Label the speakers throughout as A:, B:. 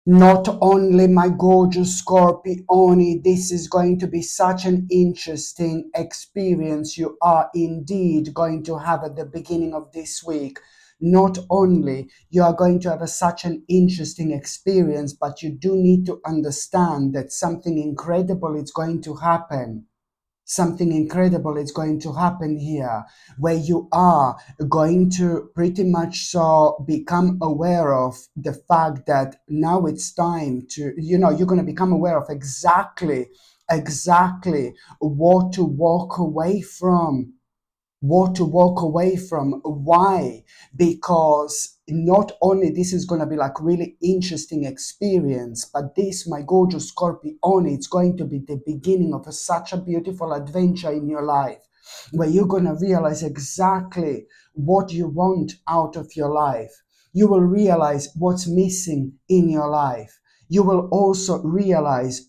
A: Not only, my gorgeous Scorpioni, this is going to be such an interesting experience you are indeed going to have at the beginning of this week. Not only you are going to have such an interesting experience, but you do need to understand that something incredible is going to happen. Something incredible is going to happen here, where you are going to pretty much so become aware of the fact that now it's time to, you're going to become aware of exactly what to walk away from. Why? Because not only this is going to be like really interesting experience, but this, my gorgeous Scorpione, it's going to be the beginning of such a beautiful adventure in your life, where you're going to realize exactly what you want out of your life. You will realize what's missing in your life. You will also realize,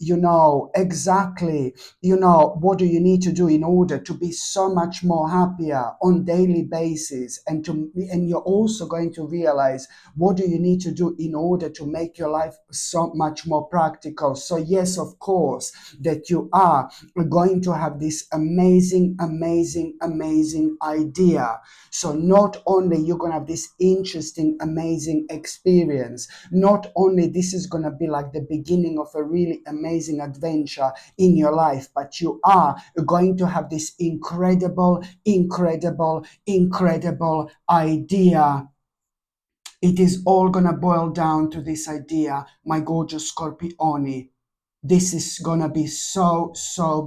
A: exactly, what do you need to do in order to be so much more happier on daily basis, and you're also going to realize what do you need to do in order to make your life so much more practical. So yes, of course, that you are going to have this amazing idea. So not only you're going to have this interesting, amazing experience, not only this is going to be like the beginning of a really amazing adventure in your life, but you are going to have this incredible idea. It is all going to boil down to this idea, my gorgeous Scorpione. This is gonna be so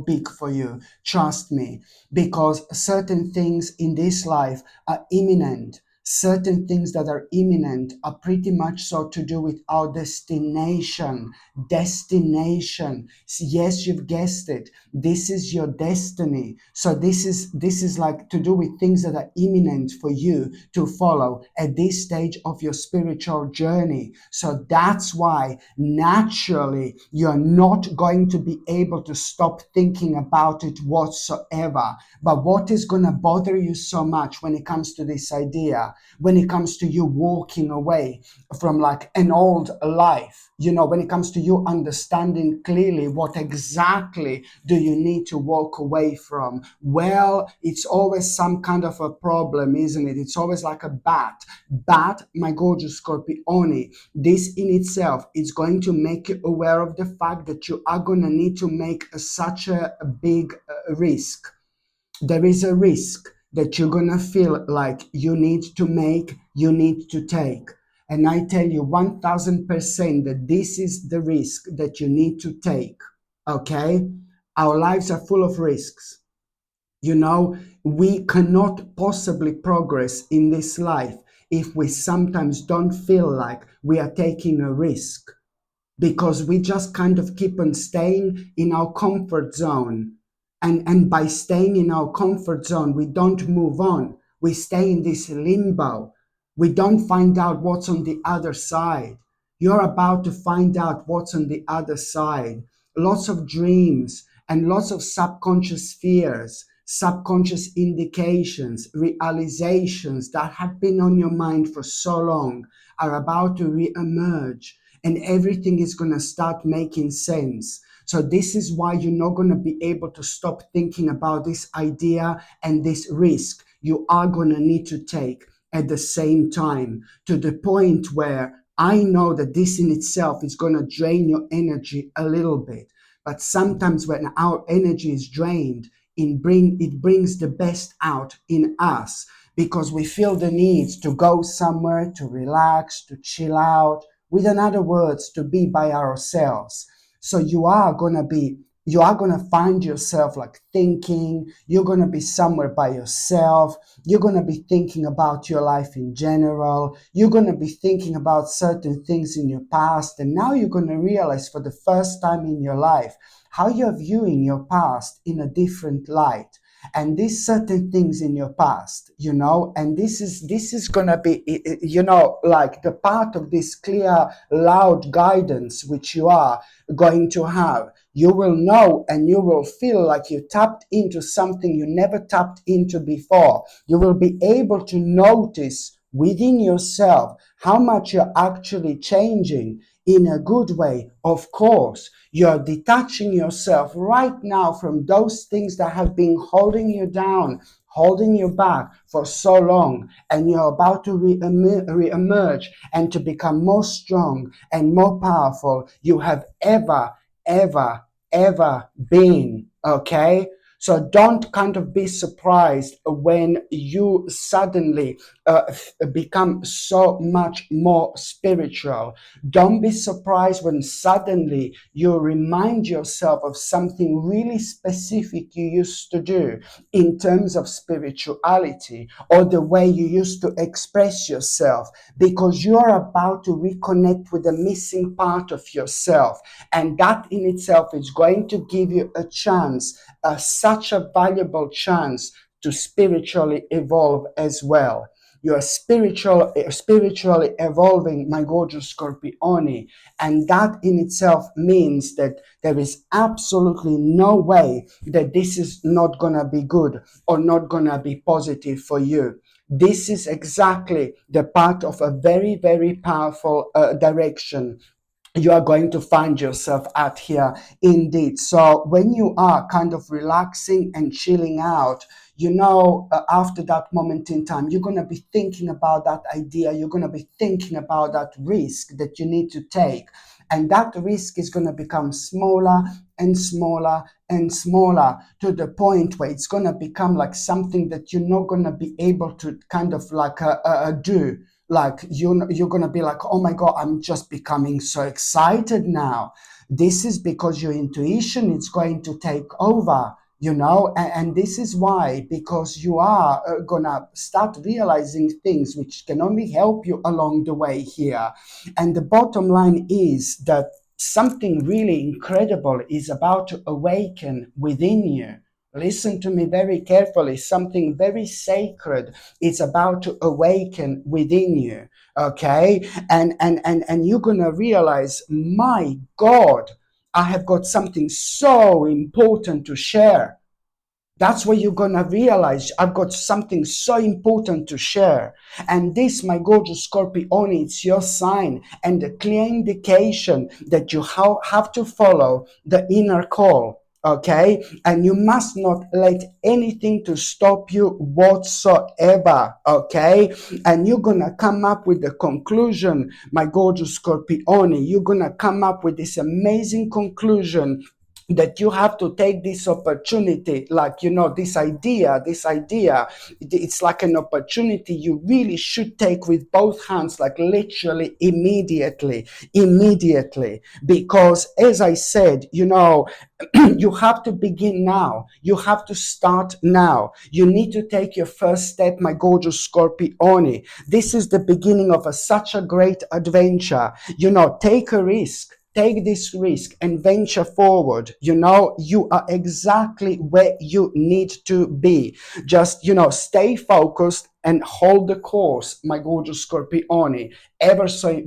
A: big for you, trust me, because certain things in this life are imminent. Certain things that are imminent are pretty much so to do with our destination. Yes, you've guessed it, this is your destiny. So this is like to do with things that are imminent for you to follow at this stage of your spiritual journey. So that's why naturally you're not going to be able to stop thinking about it whatsoever. But what is going to bother you so much when it comes to this idea, when it comes to you walking away from like an old life, when it comes to you understanding clearly what exactly do you need to walk away from? Well, it's always some kind of a problem, isn't it? It's always like a bat. But my gorgeous Scorpione, this in itself is going to make you aware of the fact that you are going to need to make such a big risk. There is a risk that you're going to feel like you need to make, you need to take. And I tell you 1000% that this is the risk that you need to take. Okay? Our lives are full of risks. We cannot possibly progress in this life if we sometimes don't feel like we are taking a risk, because we just kind of keep on staying in our comfort zone. And by staying in our comfort zone, we don't move on. We stay in this limbo. We don't find out what's on the other side. You're about to find out what's on the other side. Lots of dreams and lots of subconscious fears, subconscious indications, realizations that have been on your mind for so long are about to re-emerge, and everything is going to start making sense. So this is why you're not going to be able to stop thinking about this idea and this risk you are going to need to take at the same time, to the point where I know that this in itself is going to drain your energy a little bit. But sometimes when our energy is drained, it brings the best out in us, because we feel the need to go somewhere, to relax, to chill out, with another words, to be by ourselves. So you are gonna find yourself like thinking, you're gonna be somewhere by yourself, you're gonna be thinking about your life in general, you're gonna be thinking about certain things in your past, and now you're gonna realize for the first time in your life how you're viewing your past in a different light, and these certain things in your past, and this is gonna be, like the part of this clear, loud guidance which you are going to have. You will know and you will feel like you tapped into something you never tapped into before. You will be able to notice within yourself how much you're actually changing in a good way. Of course, you're detaching yourself right now from those things that have been holding you down, holding you back for so long, and you're about to re-emerge and to become more strong and more powerful you have ever, ever been. Okay? So don't kind of be surprised when you suddenly become so much more spiritual. Don't be surprised when suddenly you remind yourself of something really specific you used to do in terms of spirituality, or the way you used to express yourself, because you are about to reconnect with the missing part of yourself. And that in itself is going to give you a chance, such a valuable chance to spiritually evolve as well. You are spiritually evolving, my gorgeous Scorpione, and that in itself means that there is absolutely no way that this is not gonna be good or not gonna be positive for you. This is exactly the part of a very, very powerful direction you are going to find yourself at here indeed. So when you are kind of relaxing and chilling out, after that moment in time, you're going to be thinking about that idea, you're going to be thinking about that risk that you need to take, and that risk is going to become smaller and smaller and smaller, to the point where it's going to become like something that you're not going to be able to kind of like do. Like you're gonna be like, oh my god, I'm just becoming so excited now. This is because your intuition is going to take over, and this is why, because you are gonna start realizing things which can only help you along the way here. And the bottom line is that something really incredible is about to awaken within you. Listen to me very carefully. Something very sacred is about to awaken within you. Okay? And you're gonna realize, my God, I have got something so important to share. That's where you're gonna realize, I've got something so important to share. And this, my gorgeous Scorpione, it's your sign and a clear indication that you have to follow the inner call. Okay? And you must not let anything to stop you whatsoever. Okay? And you're gonna come up with the conclusion, my gorgeous Scorpione. You're gonna come up with this amazing conclusion that you have to take this opportunity, like, this idea, it's like an opportunity you really should take with both hands, like literally immediately, because as I said, you have to begin now. You have to start now. You need to take your first step, my gorgeous Scorpione. This is the beginning of such a great adventure. Take a risk. Take this risk and venture forward. You are exactly where you need to be. Just, stay focused and hold the course, my gorgeous Scorpione.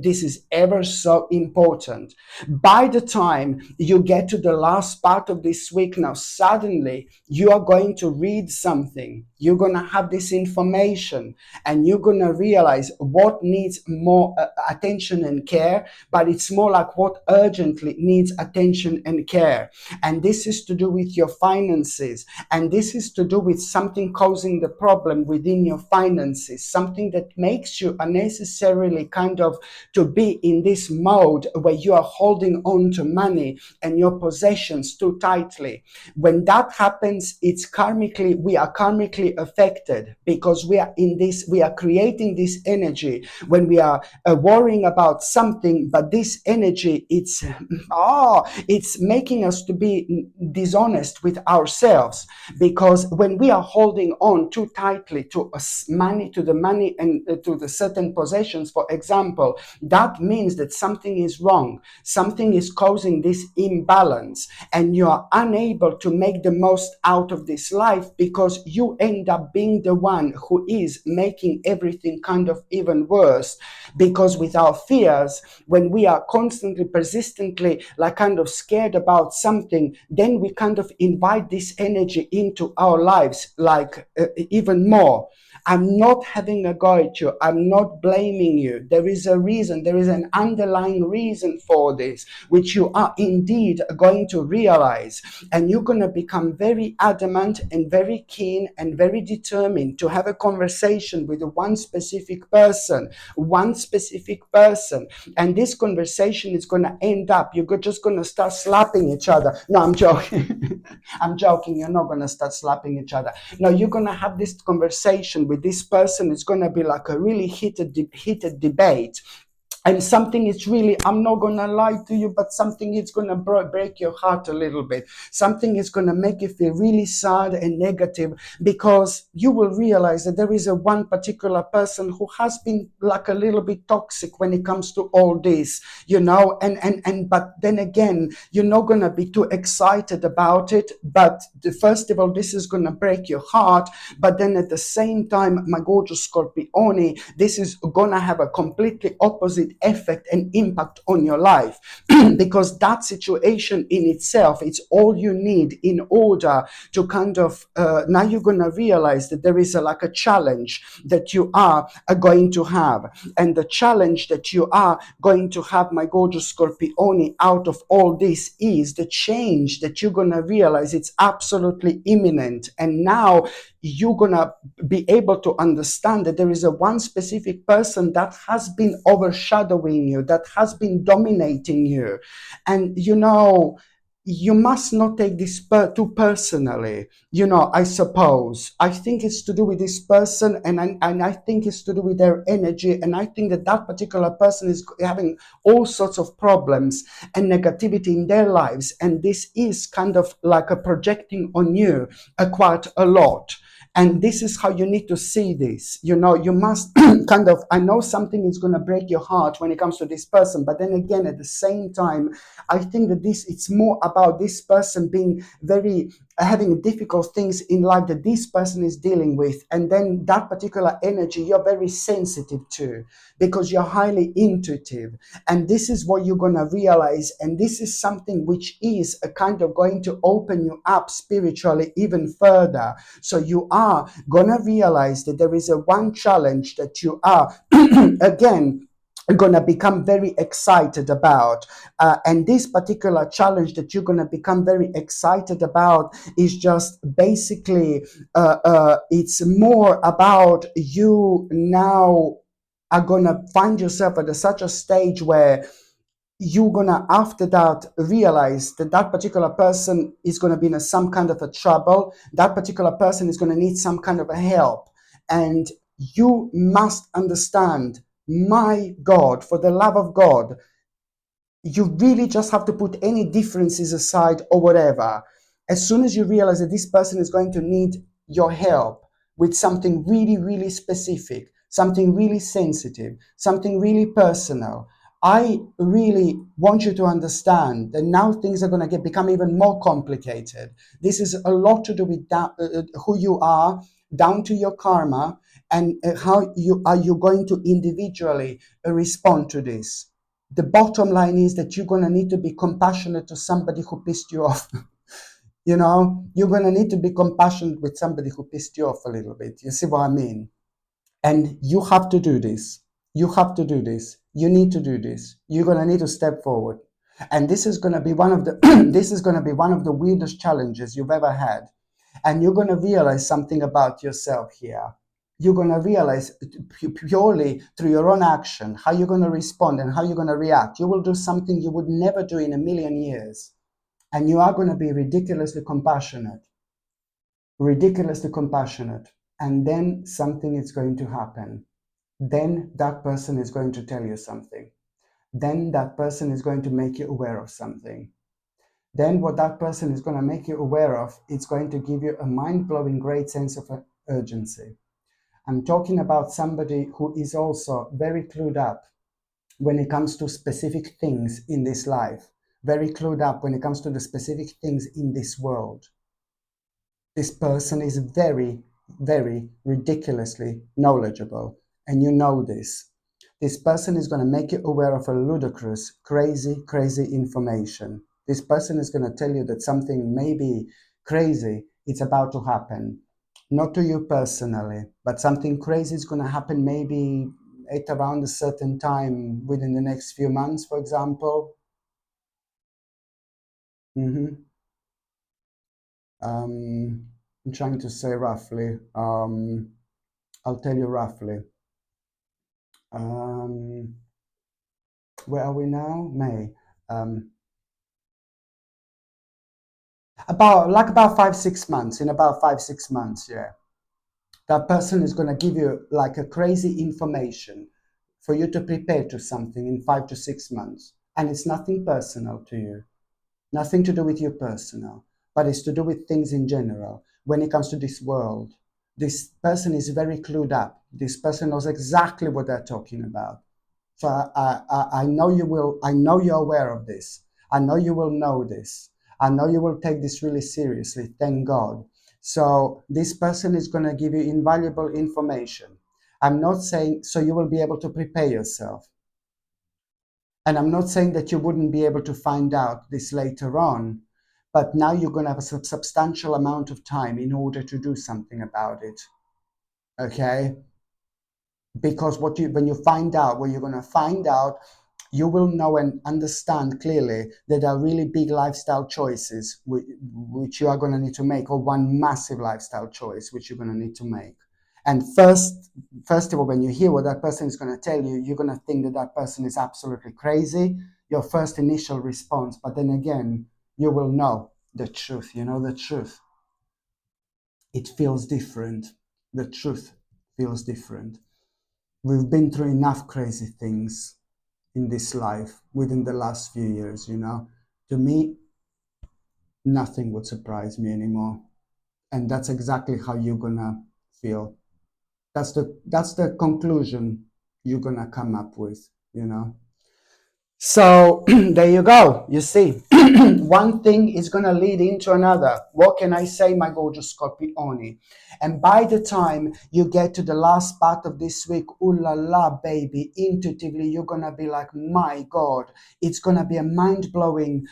A: This is ever so important. By the time you get to the last part of this week now, suddenly you are going to read something. You're going to have this information, and you're going to realize what needs more attention and care, but it's more like what urgently needs attention and care. And this is to do with your finances, and this is to do with something causing the problem within your finances, something that makes you unnecessarily kind of to be in this mode where you are holding on to money and your possessions too tightly. When that happens, we are karmically affected, because we are creating this energy when we are worrying about something, but this energy, it's making us to be dishonest with ourselves, because when we are holding on too tightly to the money and to the certain possessions, for example, that means that something is wrong, something is causing this imbalance, and you are unable to make the most out of this life, because you end up being the one who is making everything kind of even worse. Because with our fears, when we are constantly, persistently, like kind of scared about something, then we kind of invite this energy into our lives, like even more. I'm not having a go at you. I'm not blaming you. There is a reason. There is an underlying reason for this, which you are indeed going to realize. And you're going to become very adamant and very keen and very determined to have a conversation with one specific person, and this conversation is going to end up, you're just going to start slapping each other. No, I'm joking. I'm joking. You're not going to start slapping each other. No, you're going to have this conversation with this person. It's going to be like a really heated debate. And something is really, I'm not going to lie to you, but something is going to break your heart a little bit. Something is going to make you feel really sad and negative, because you will realize that there is a one particular person who has been like a little bit toxic when it comes to all this, but then again, you're not going to be too excited about it. But first of all, this is going to break your heart. But then at the same time, my gorgeous Scorpione, this is going to have a completely opposite effect and impact on your life. Because that situation in itself, it's all you need in order to kind of now you're going to realize that there is like a challenge that you are going to have. And the challenge that you are going to have, my gorgeous Scorpione, out of all this is the change that you're going to realize it's absolutely imminent. And now you're going to be able to understand that there is a one specific person that has been overshadowing you, that has been dominating you. And you must not take this too personally. I suppose, I think it's to do with this person, and I think it's to do with their energy, and I think that that particular person is having all sorts of problems and negativity in their lives, and this is kind of like a projecting on you quite a lot. And this is how you need to see this. You must kind of, I know something is going to break your heart when it comes to this person, but then again, at the same time, I think that it's more about this person being having difficult things in life that this person is dealing with. And then that particular energy, you're very sensitive to, because you're highly intuitive. And this is what you're going to realize. And this is something which is a kind of going to open you up spiritually even further. So you are going to realize that there is a one challenge that you are, again, going to become very excited about. And this particular challenge that you're going to become very excited about is just basically, it's more about you now are going to find yourself at such a stage where you're going to, after that, realize that that particular person is going to be in some kind of a trouble. That particular person is going to need some kind of a help. And you must understand, my God, for the love of God, you really just have to put any differences aside or whatever. As soon as you realize that this person is going to need your help with something really, really specific, something really sensitive, something really personal, I really want you to understand that now things are going to become even more complicated. This is a lot to do with who you are, down to your karma, and how you going to individually respond to this. The bottom line is that you're going to need to be compassionate to somebody who pissed you off. You're going to need to be compassionate with somebody who pissed you off a little bit. You see what I mean? And you have to do this. You have to do this. You need to do this. You're going to need to step forward. And this is going to be one of the this is going to be one of the weirdest challenges you've ever had. And you're going to realize something about yourself here. You're going to realize purely through your own action how you're going to respond and how you're going to react. You will do something you would never do in a million years. And you are going to be ridiculously compassionate. Ridiculously compassionate. And then something is going to happen. Then that person is going to tell you something. Then that person is going to make you aware of something. Then what that person is going to make you aware of, it's going to give you a mind-blowing great sense of urgency. I'm talking about somebody who is also very clued up when it comes to specific things in this life, very clued up when it comes to the specific things in this world. This person is very, very ridiculously knowledgeable, and you know this. This person is going to make you aware of a ludicrous, crazy, crazy information. This person is going to tell you that something may be crazy, it's about to happen. Not to you personally, but something crazy is going to happen maybe at around a certain time within the next few months, for example. Hmm. I'm trying to say roughly. I'll tell you roughly. Um, where are we now? May. Um, about 5 6 months. In about 5 6 months, yeah. That person is going to give you like a crazy information for you to prepare to something in 5 to 6 months, and it's nothing personal to you, nothing to do with you personal, but it's to do with things in general. When it comes to this world, this person is very clued up. This person knows exactly what they're talking about. So I know you will. I know you're aware of this. I know you will know this. I know you will take this really seriously. Thank God. So this person is going to give you invaluable information. I'm not saying so you will be able to prepare yourself. And I'm not saying that you wouldn't be able to find out this later on, but now you're going to have a substantial amount of time in order to do something about it. Okay? Because when you find out what you're going to find out, you will know and understand clearly that there are really big lifestyle choices which you are going to need to make, or one massive lifestyle choice which you're going to need to make. And first of all, when you hear what that person is going to tell you, you're going to think that that person is absolutely crazy, your first initial response. But then again, you will know the truth. You know the truth. It feels different. The truth feels different. We've been through enough crazy things in this life within the last few years, you know. To me, nothing would surprise me anymore. And that's exactly how you're gonna feel. That's the conclusion you're gonna come up with, you know. So there you go. You see, one thing is going to lead into another. What can I say, my gorgeous Scorpioni? And by the time you get to the last part of this week, ooh la la, baby, intuitively, you're going to be like, my God, it's going to be a mind blowing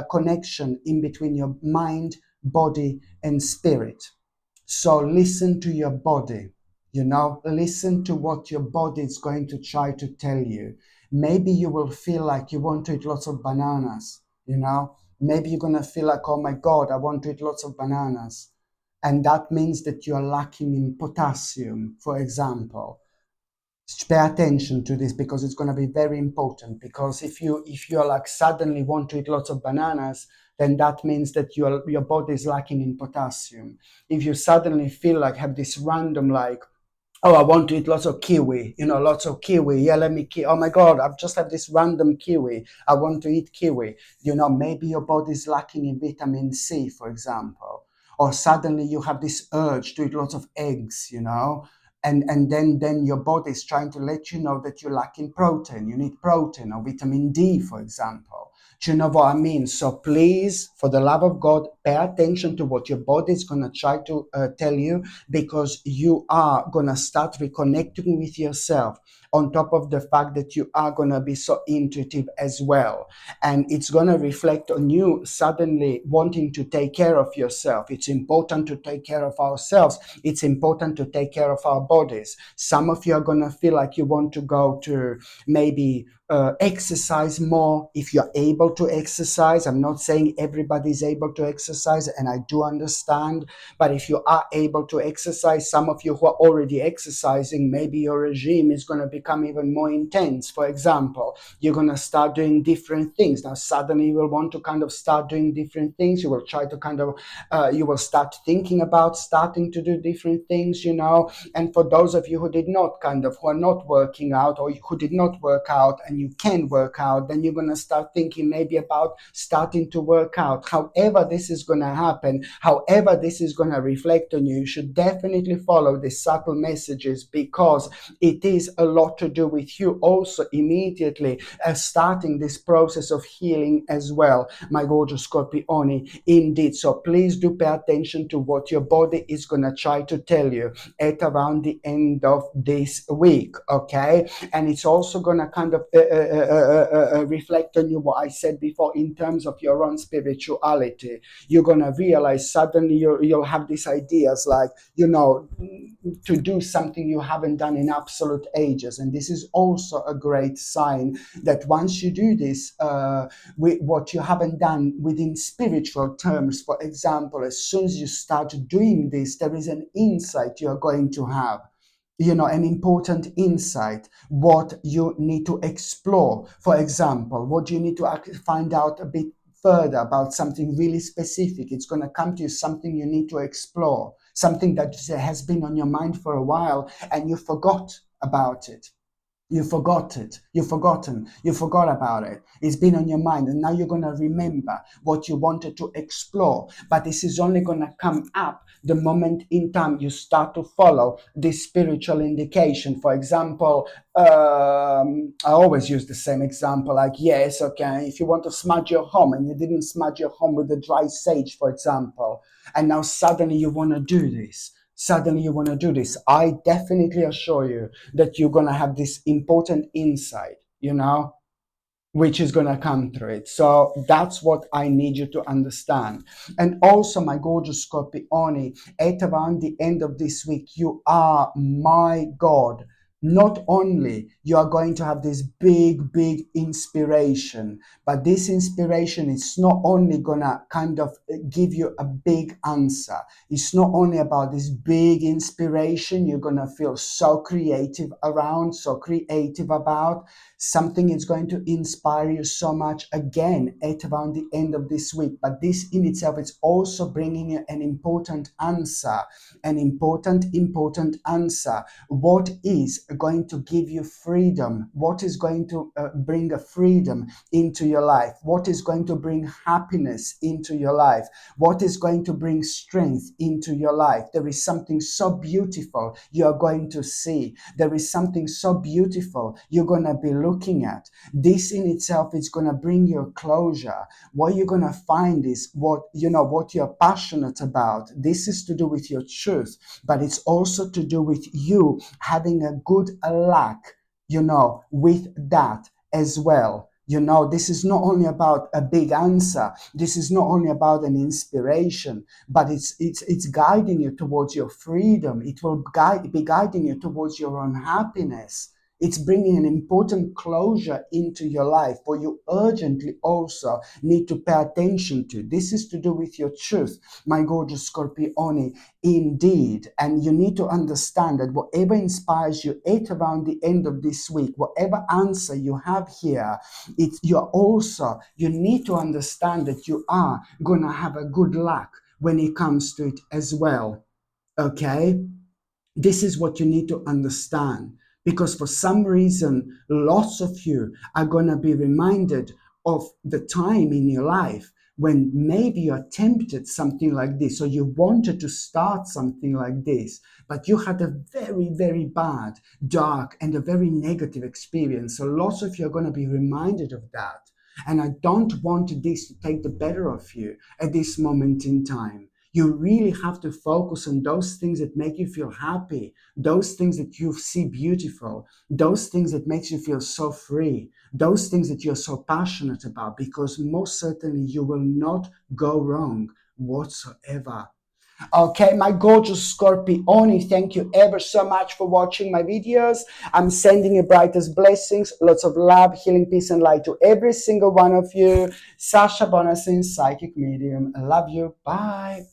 A: connection in between your mind, body, and spirit. So listen to your body, you know, listen to what your body is going to try to tell you. Maybe you will feel like you want to eat lots of bananas, you know. Maybe you're going to feel like, oh my God, I want to eat lots of bananas. And that means that you are lacking in potassium, for example. Pay attention to this because it's going to be very important, because if you're like suddenly want to eat lots of bananas, then that means that your body is lacking in potassium. If you suddenly feel like have this random like, oh, I want to eat lots of kiwi, you know, lots of kiwi. Yeah, let me oh my God, I've just had this random kiwi. I want to eat kiwi. You know, maybe your body is lacking in vitamin C, for example. Or suddenly you have this urge to eat lots of eggs, you know, and then your body is trying to let you know that you're lacking protein. You need protein or vitamin D, for example. Do you know what I mean? So please, for the love of God, pay attention to what your body is going to try to tell you, because you are going to start reconnecting with yourself, on top of the fact that you are going to be so intuitive as well. And it's going to reflect on you suddenly wanting to take care of yourself. It's important to take care of ourselves. It's important to take care of our bodies. Some of you are going to feel like you want to go to maybe exercise more if you're able to exercise. I'm not saying everybody's able to exercise, and I do understand, but if you are able to exercise, some of you who are already exercising, maybe your regime is going to become even more intense. For example, you're going to start doing different things. Now, suddenly you will want to kind of start doing different things. You will try to kind of, you will start thinking about starting to do different things, you know. And for those of you who did not kind of, who are not working out, or who did not work out and you can work out, then you're going to start thinking maybe about starting to work out. However this is going to happen, however this is going to reflect on you, you should definitely follow the subtle messages, because it is a lot lot to do with you also immediately starting this process of healing as well, my gorgeous Scorpione. Indeed. So please do pay attention to what your body is going to try to tell you at around the end of this week, okay? And it's also going to kind of reflect on you what I said before in terms of your own spirituality. You're going to realize suddenly you'll have these ideas like, you know, to do something you haven't done in absolute ages. And this is also a great sign that once you do this, with what you haven't done within spiritual terms, for example, as soon as you start doing this, there is an insight you're going to have, you know, an important insight, what you need to explore. For example, what you need to find out a bit further about something really specific. It's going to come to you, something you need to explore, something that has been on your mind for a while and you forgot about it. You forgot it. You've forgotten. You forgot about it. It's been on your mind, and now you're going to remember what you wanted to explore. But this is only going to come up the moment in time you start to follow this spiritual indication. For example, I always use the same example, like, yes, okay, if you want to smudge your home and you didn't smudge your home with the dry sage, for example, and now suddenly you want to do this. Suddenly you want to do this. I definitely assure you that you're going to have this important insight, you know, which is going to come through it. So that's what I need you to understand. And also, my gorgeous Scorpione, at around the end of this week, you are, my God, not only you are going to have this big inspiration, but this inspiration is not only gonna kind of give you a big answer. It's not only about this big inspiration you're gonna feel so creative around, so creative about. Something is going to inspire you so much again at around the end of this week. But this in itself is also bringing you an important answer, an important answer. What is going to give you freedom? What is going to bring a freedom into your life? What is going to bring happiness into your life? What is going to bring strength into your life? There is something so beautiful you are going to see. There is something so beautiful you're going to be looking at. This in itself is going to bring you closure. What you're going to find is what you're passionate about. This is to do with your truth, but it's also to do with you having a good luck, with that as well. This is not only about a big answer. This is not only about an inspiration, but it's guiding you towards your freedom. It will be guiding you towards your own happiness. It's bringing an important closure into your life, what you urgently also need to pay attention to. This is to do with your truth, my gorgeous Scorpione, indeed. And you need to understand that whatever inspires you at around the end of this week, whatever answer you have here, you need to understand that you are going to have a good luck when it comes to it as well. Okay? This is what you need to understand, because for some reason, lots of you are going to be reminded of the time in your life when maybe you attempted something like this, or you wanted to start something like this, but you had a very bad, dark, and a very negative experience. So lots of you are going to be reminded of that. And I don't want this to take the better of you at this moment in time. You really have to focus on those things that make you feel happy, those things that you see beautiful, those things that makes you feel so free, those things that you're so passionate about, because most certainly you will not go wrong whatsoever. Okay, my gorgeous Scorpione, thank you ever so much for watching my videos. I'm sending you brightest blessings, lots of love, healing, peace, and light to every single one of you. Sasha Bonasin, Psychic Medium. I love you. Bye.